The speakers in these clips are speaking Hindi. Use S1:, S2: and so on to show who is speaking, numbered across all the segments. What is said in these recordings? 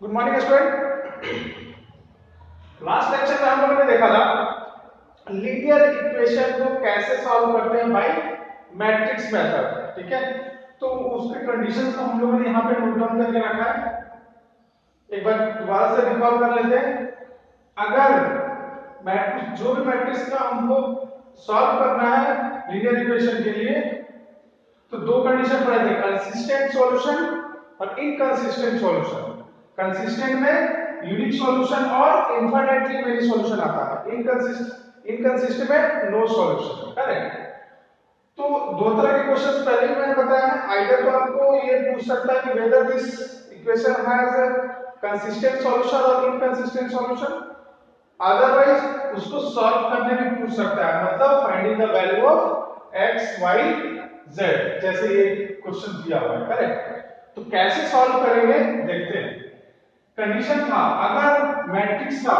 S1: Good morning student. Last lecture में हम लोगों ने देखा था लीनियर इक्वेशन को कैसे सॉल्व करते हैं बाय मैट्रिक्स मेथड। ठीक है, तो उसके कंडीशंस को हम लोगों ने यहाँ पे नोट डाउन करके रखा है। एक बार दोबारा से रिकॉल कर लेते हैं। अगर मैट्रिक्स जो भी मैट्रिक्स का हमको सॉल्व करना है लीनियर इक्वेशन के लिए, तो दो कंडीशन पड़े थे, कंसिस्टेंट सॉल्यूशन और इनकंसिस्टेंट सॉल्यूशन। कंसिस्टेंट में यूनिक सॉल्यूशन और इनफाइनाइटली मेनी सॉल्यूशन आता है, इनकंसिस्टेंट में नो सॉल्यूशन। करेक्ट। तो दो तरह के क्वेश्चंस पहले ही मैंने बताया है। आइदर तो आपको ये पूछ सकता है कि whether this equation has consistent solution और इनकंसिस्टेंट सॉल्यूशन, अदरवाइज उसको सॉल्व करने में पूछ सकता है, मतलब finding the value of x y z, जैसे ये क्वेश्चन दिया हुआ है। करेक्ट। तो कैसे सॉल्व करेंगे देखते हैं। कंडीशन था, अगर मैट्रिक्स का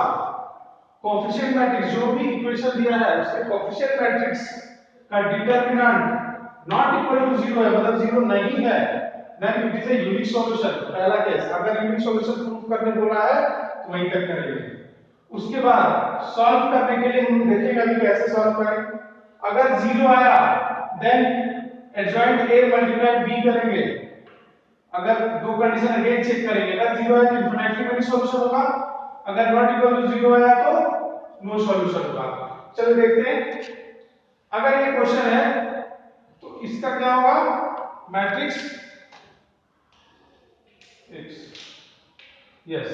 S1: कोएफिशिएंट मैट्रिक्स जो भी इक्वेशन दिया है उसके कोएफिशिएंट मैट्रिक्स का डिटरमिनेंट नॉट इक्वल टू 0 है, मतलब 0 नहीं है, then it is a unique solution. पहला केस, अगर यूनिक सॉल्यूशन प्रूव करने बोला है तो वहीं तक करेंगे। उसके बाद सॉल्व करने के लिए हम देखेंगे कि कैसे सॉल्व करें। अगर 0 आया then adjoint a multiply b करेंगे। अगर दो कंडीशन अगेन चेक करेंगे, अगर 0 है तो इनफिनिटली मेनी सॉल्यूशन होगा, अगर नॉट इक्वल टू 0 आया तो नो सॉल्यूशन होगा। चलो देखते हैं। अगर ये क्वेश्चन है तो इसका क्या होगा, मैट्रिक्स x, यस,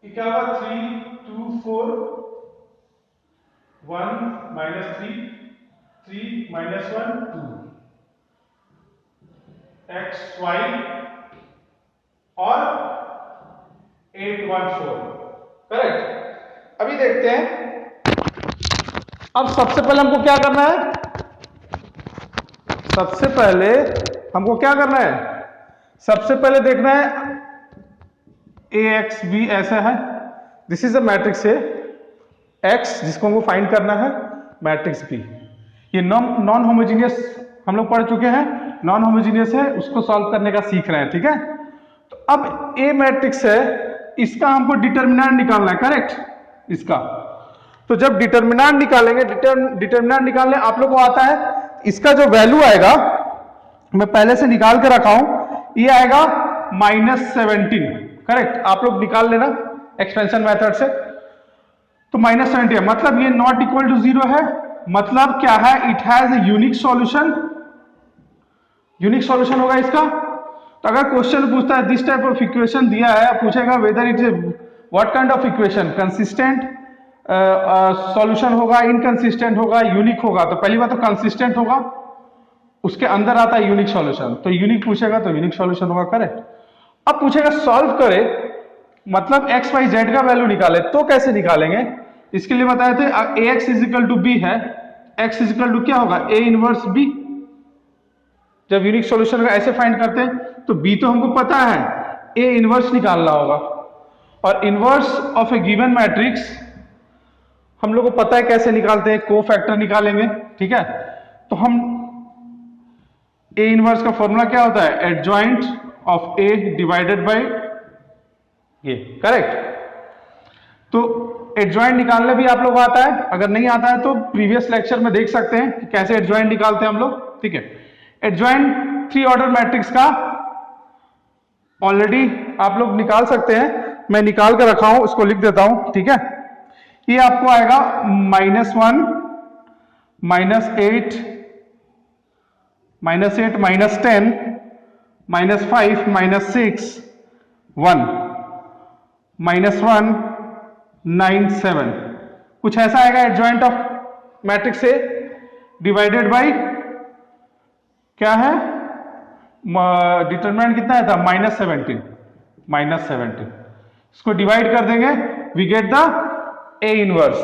S1: ये क्या होगा, 3 2 4 1 -3 3 -1 2 x y और 8 1 4। करेक्ट। अभी देखते हैं। अब सबसे पहले हमको क्या करना है, सबसे पहले हमको क्या करना है, सबसे पहले देखना है ax b ऐसा है, this is a matrix A x जिसको हमको फाइंड करना है, मैट्रिक्स b। ये नॉन होमोजेनियस हम लोग पढ़ चुके हैं, नॉन होमोजेनियस है, उसको सॉल्व करने का सीख रहे हैं। ठीक है, तो अब ए मैट्रिक्स है, इसका हमको डिटरमिनेंट निकालना है। करेक्ट। इसका तो जब डिटरमिनेंट निकालेंगे, डिटरमिनेंट निकालने आप लोग को आता है, इसका जो वैल्यू आएगा मैं पहले से निकाल के रखा हूं, ये आएगा -17। करेक्ट, आप लोग निकाल लेना एक्सपेंशन मेथड से। तो -17 है, मतलब ये नॉट इक्वल टू 0 है, मतलब क्या है, it has a unique solution. Unique solution होगा इसका। तो अगर क्वेश्चन पूछता है दिस टाइप ऑफ इक्वेशन दिया है, पूछेगा whether it is what kind of equation, consistent solution होगा, इनकंसिस्टेंट होगा, यूनिक होगा। तो पहली बात तो कंसिस्टेंट होगा, उसके अंदर आता है यूनिक सॉल्यूशन, तो यूनिक पूछेगा तो यूनिक सॉल्यूशन होगा। करेक्ट। अब पूछेगा सॉल्व करे, मतलब x y z का वैल्यू निकाले, तो कैसे निकालेंगे, इसके लिए बताए थे ax इजिकल टू b है, x इजिकल टू क्या होगा, a इनवर्स b। जब यूनिक सॉल्यूशन का ऐसे फाइंड करते हैं तो b तो हमको पता है, a इनवर्स निकालना होगा। और inverse of A given matrix हम लोग को पता है कैसे निकालते हैं, कोफैक्टर निकालेंगे। ठीक है, तो हम ए इनवर्स का फॉर्मूला क्या होता है, adjoint of A divided by ये। करेक्ट। तो एडजॉइंट निकालने भी आप लोग को आता है, अगर नहीं आता है तो प्रीवियस लेक्चर में देख सकते हैं कि कैसे एडजॉइंट निकालते हैं हम लोग। ठीक है, एडजॉइंट 3 ऑर्डर मैट्रिक्स का ऑलरेडी आप लोग निकाल सकते हैं, मैं निकाल कर रखा हूं, उसको लिख देता हूं। ठीक है, ये आपको आएगा -1 -8 -8 -10 -5 -6 1 -1 9 7, कुछ ऐसा आएगा adjoint of matrix A divided by क्या है, डिटरमिनेंट कितना है था, -17। इसको डिवाइड कर देंगे, we get the A inverse.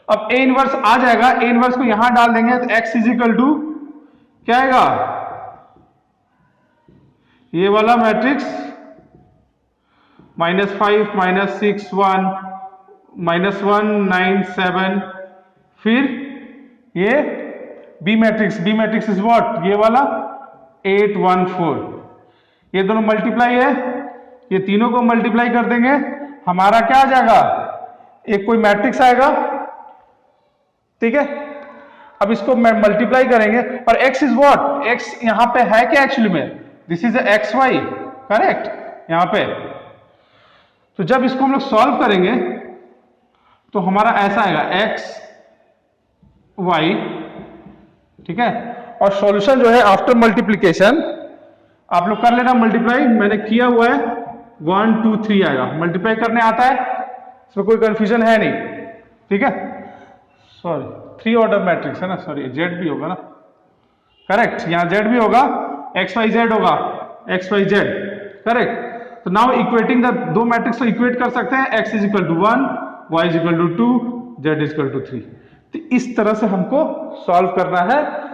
S1: अब ए इनवर्स आ जाएगा, ए इनवर्स को यहां डाल देंगे तो x इजिकल टू क्या आएगा, ये वाला मैट्रिक्स -5 -6 1 -1 9 7, फिर ये बी मैट्रिक्स इज व्हाट, ये वाला 8 1 4, ये दोनों मल्टीप्लाई है, ये तीनों को मल्टीप्लाई कर देंगे, हमारा क्या आ जाएगा, एक कोई मैट्रिक्स आएगा। ठीक है, अब इसको मल्टीप्लाई करेंगे और x इज व्हाट, x यहां पे है क्या एक्चुअली में, this is X Y, correct यहां पे। तो जब इसको हम लोग सॉल्व करेंगे तो हमारा ऐसा आएगा x y, ठीक है। और सॉल्यूशन जो है आफ्टर मल्टीप्लीकेशन आप लोग कर लेना मल्टीप्लाई, मैंने किया हुआ है 1 2 3 आएगा, मल्टीप्लाई करने आता है, इसमें कोई कंफ्यूजन है नहीं। ठीक है, सॉरी 3 ऑर्डर मैट्रिक्स है ना, सॉरी जेड भी होगा ना, करेक्ट, यहां जेड भी होगा, एक्स वाई जेड होगा, एक्स वाई जेड, करेक्ट। तो नाउ इक्वेटिंग द दो मैट्रिक्स को इक्वेट कर सकते हैं, x is equal to 1, y is equal to 2, z is equal to 3। तो इस तरह से हमको सॉल्व करना है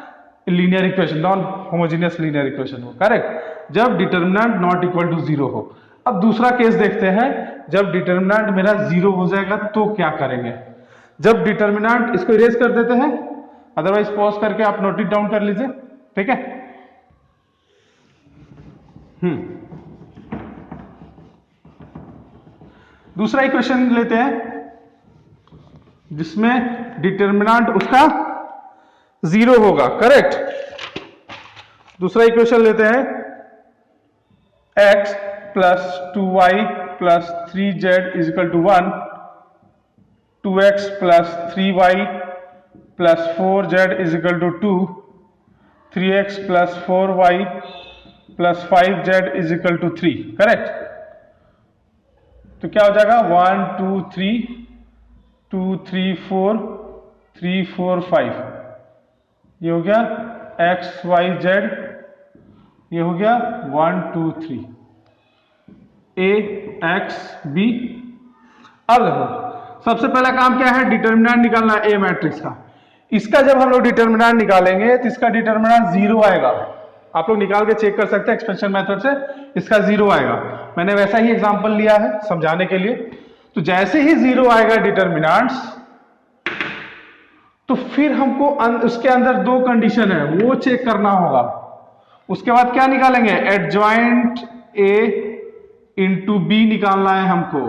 S1: linear equation, non homogeneous linear equation हो, करेक्ट, जब डिटर्मिनेंट नॉट इक्वल टू 0 हो। अब दूसरा केस देखते हैं, जब डिटर्मिनेंट मेरा 0 हो जाएगा तो क्या करेंगे। जब डिटर्मिनेंट, इसको इरेज कर देते हैं, अदरवाइज पॉज करके आप नोट इट डाउन कर लीजिए, ठीक है। दूसरा इक्वेशन लेते हैं जिसमें डिटर्मिनेंट उसका 0 होगा, करेक्ट। दूसरा इक्वेशन लेते हैं, x plus 2y plus 3z is equal to 1, 2x plus 3y plus 4z is equal to 2, 3x plus 4y plus 5z is equal to 3, correct. तो क्या हो जाएगा 1 2 3 2 3 4 3 4 5, ये हो गया x y z, ये हो गया 1 2 3 a x b। अब देखो सबसे पहला काम क्या है, डिटर्मिनेंट निकालना है ए मैट्रिक्स का। इसका जब हम लोग डिटर्मिनेंट निकालेंगे तो इसका डिटर्मिनेंट 0 आएगा, आप लोग निकाल के चेक कर सकते हैं एक्सपेंशन मेथड से, इसका 0 आएगा। मैंने वैसा ही एग्जांपल लिया है समझाने के लिए। तो जैसे ही 0 आएगा डिटर्मिनेंट्स, तो फिर हमको उसके अंदर दो कंडीशन है वो चेक करना होगा। उसके बाद क्या निकालेंगे, एडजॉइंट ए इंटू बी निकालना है हमको,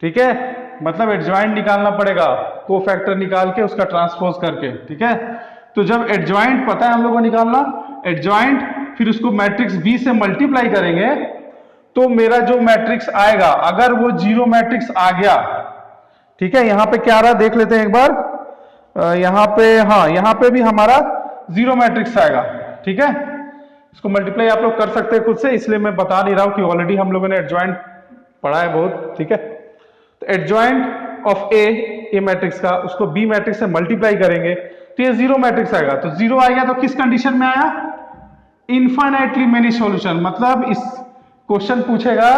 S1: ठीक है। मतलब एडजॉइंट निकालना पड़ेगा, कोफैक्टर निकाल के उसका ट्रांसपोज करके, ठीक है। तो जब एडजॉइंट पता है हम लोगों को निकालना, एडजॉइंट फिर उसको मैट्रिक्स बी से मल्टीप्लाई करेंगे तो मेरा जो मैट्रिक्स आएगा, अगर वो 0 मैट्रिक्स आ गया, ठीक है। यहां पे क्या आ रहा देख लेते हैं एक बार, यहां पे, हाँ यहां पे भी हमारा 0 मैट्रिक्स आएगा, ठीक है। इसको मल्टीप्लाई आप लोग कर सकते हैं खुद से, इसलिए मैं बता नहीं रहा हूं कि ऑलरेडी हम लोगों ने एडजॉइंट पढ़ा है बहुत, ठीक है। तो एडजॉइंट ऑफ ए मैट्रिक्स का उसको बी मैट्रिक्स से मल्टीप्लाई करेंगे तो ये 0 मैट्रिक्स आएगा। तो 0 आएगा तो किस कंडीशन में आया, इनफाइनाइटली मेनी सॉल्यूशन। मतलब इस क्वेश्चन पूछेगा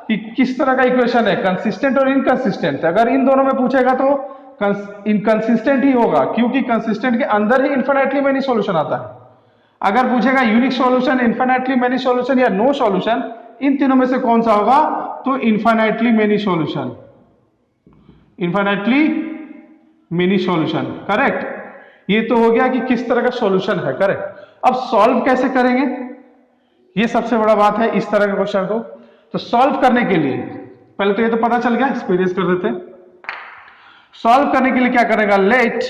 S1: कि किस तरह का इक्वेशन है, कंसिस्टेंट और इनकंसिस्टेंट। अगर इन दोनों में पूछेगा तो इनकंसिस्टेंट ही होगा, क्योंकि कंसिस्टेंट के अंदर ही इनफाइनाइटली मेनी सॉल्यूशन आता है। अगर पूछेगा unique solution, infinitely many solution या नो सॉल्यूशन, इन तीनों में से कौन सा होगा, तो infinitely many solution, infinitely many solution, correct. ये तो हो गया कि किस तरह का सॉल्यूशन है, करेक्ट। अब सॉल्व कैसे करेंगे, ये सबसे बड़ा बात है इस तरह के क्वेश्चन को। तो सॉल्व करने के लिए पहले तो ये तो पता चल गया, एक्सपीरियंस कर देते हैं। सॉल्व करने के लिए क्या करेगा, लेट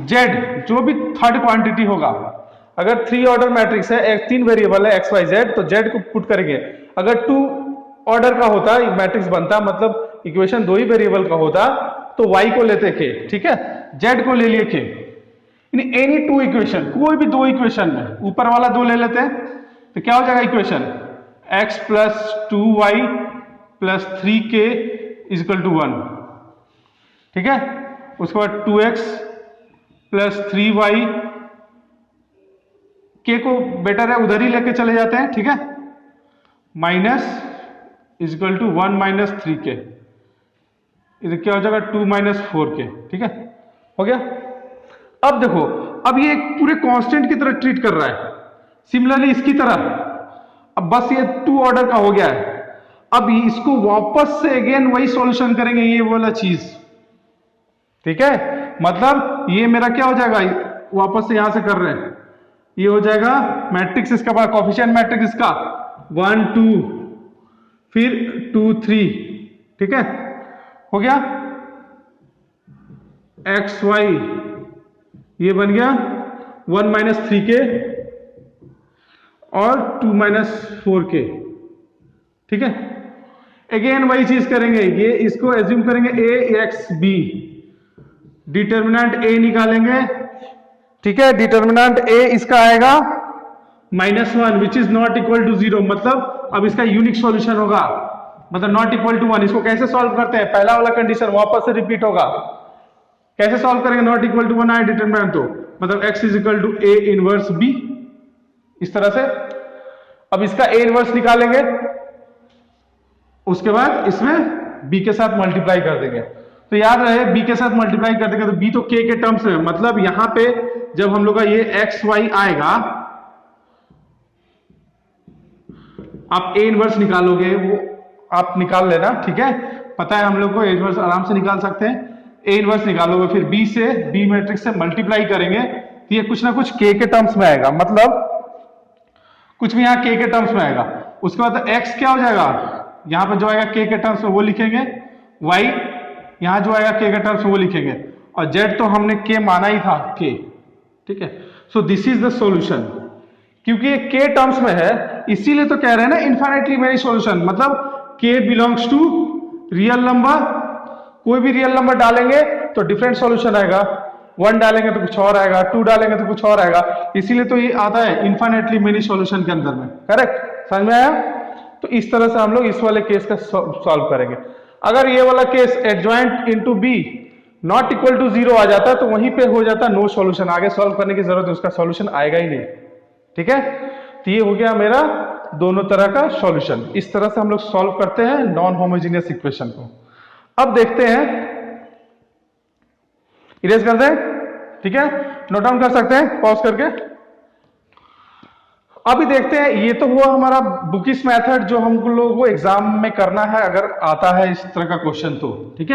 S1: जेड, जो भी थर्ड क्वांटिटी होगा, अगर 3 ऑर्डर मैट्रिक्स है, 3 वेरिएबल है एक्स वाई जेड, तो जेड को पुट करेंगे। अगर 2 ऑर्डर का होता मैट्रिक्स बनता, मतलब इक्वेशन 2 ही वेरिएबल का होता, तो y को लेते के, ठीक है, z को ले लिए के। एनी 2 इक्वेशन, कोई भी 2 इक्वेशन में ऊपर वाला 2 ले लेते हैं, तो क्या हो जाएगा equation, x plus 2y plus 3k is equal to 1, ठीक है। उसके बाद 2x प्लस 3y, k को बेटर है उधर ही लेके चले जाते हैं, ठीक है, minus is equal to 1 minus 3k, इधर क्या हो जाएगा 2 माइनस 4k, ठीक है, हो गया। अब देखो, अब ये पूरे कांस्टेंट की तरह ट्रीट कर रहा है, सिमिलरली इसकी तरह। अब बस ये 2 ऑर्डर का हो गया है, अब इसको वापस से अगेन वही सॉल्यूशन करेंगे, ये वाला चीज, ठीक है। मतलब ये मेरा क्या हो जाएगा, वापस से यहां से कर रहे हैं, ये हो जाएगा मैट्रिक्स इसका पास, कोफिशिएंट मैट्रिक्स इसका 1 2 फिर 2 3, ठीक है, हो गया। एक्स वाई ये बन गया 1 - 3k और 2 - 4k, ठीक है। अगेन वही चीज करेंगे, ये इसको एज्यूम करेंगे A X B, determinant A निकालेंगे, ठीक है। डिटर्मिनेंट ए इसका आएगा -1 which is not equal to 0, मतलब अब इसका यूनिक सॉल्यूशन होगा, मतलब नॉट इक्वल टू 1। इसको कैसे सॉल्व करते हैं, पहला वाला कंडीशन वापस से रिपीट होगा। कैसे सॉल्व करेंगे, नॉट इक्वल टू 1 आए डिटर्मिनेंट तो, मतलब x is equal to A inverse B, इस तरह से। अब इसका ए इनवर्स निकालेंगे, उसके बाद इसमें b के साथ मल्टीप्लाई कर देंगे। तो याद रहे b के साथ मल्टीप्लाई कर देंगे तो b तो k के टर्म्स में, मतलब यहां पे जब हम लोग का ये एक्स वाई आएगा, आप ए इनवर्स निकालोगे, वो आप निकाल लेना, ठीक है, पता है हम लोग को ए इनवर्स आराम से निकाल सकते हैं। ए इनवर्स निकालोगे, फिर बी से बी मैट्रिक्स से मल्टीप्लाई करेंगे तो ये कुछ ना कुछ के टर्म्स में आएगा, मतलब कुछ भी यहाँ के टर्म्स में आएगा। उसके बाद एक्स क्या हो जाएगा, यहां पर जो आएगा के टर्म्स में वो लिखेंगे, वाई यहां जो आएगा के टर्म्स में वो लिखेंगे, और जेड तो हमने के माना ही था के, ठीक है। So this is the solution, क्योंकि ये के टर्म्स में है इसीलिए तो कह रहे हैं ना इनफाइनाइटली मेनी सॉल्यूशन, मतलब के बिलोंग्स टू रियल नंबर, कोई भी रियल नंबर डालेंगे तो डिफरेंट सॉल्यूशन आएगा, 1 डालेंगे तो कुछ और आएगा, 2 डालेंगे तो कुछ और आएगा, इसीलिए तो ये आता है इनफाइनाइटली मेनी सॉल्यूशन के अंदर में, करेक्ट, समझ में आया। तो इस तरह से हम लोग इस वाले केस का सॉल्व करेंगे। अगर ये वाला case adjoint into B not equal to 0 आ जाता है तो वहीं पे हो जाता नो सॉल्यूशन, आगे सॉल्व करने की जरूरत है, उसका सॉल्यूशन आएगा ही नहीं, ठीक है। तो ये हो गया मेरा दोनों तरह का सॉल्यूशन। इस तरह से हम लोग सॉल्व करते हैं नॉन होमोजेनियस इक्वेशन को। अब देखते हैं, इरेज कर दें, ठीक है, नोट डाउन कर सकते हैं पॉज करके। अभी देखते हैं, ये तो हुआ हमारा बुकिश मेथड जो हम लोगों को एग्जाम में करना है अगर आता है इस तरह का क्वेश्चन तो, ठीक है।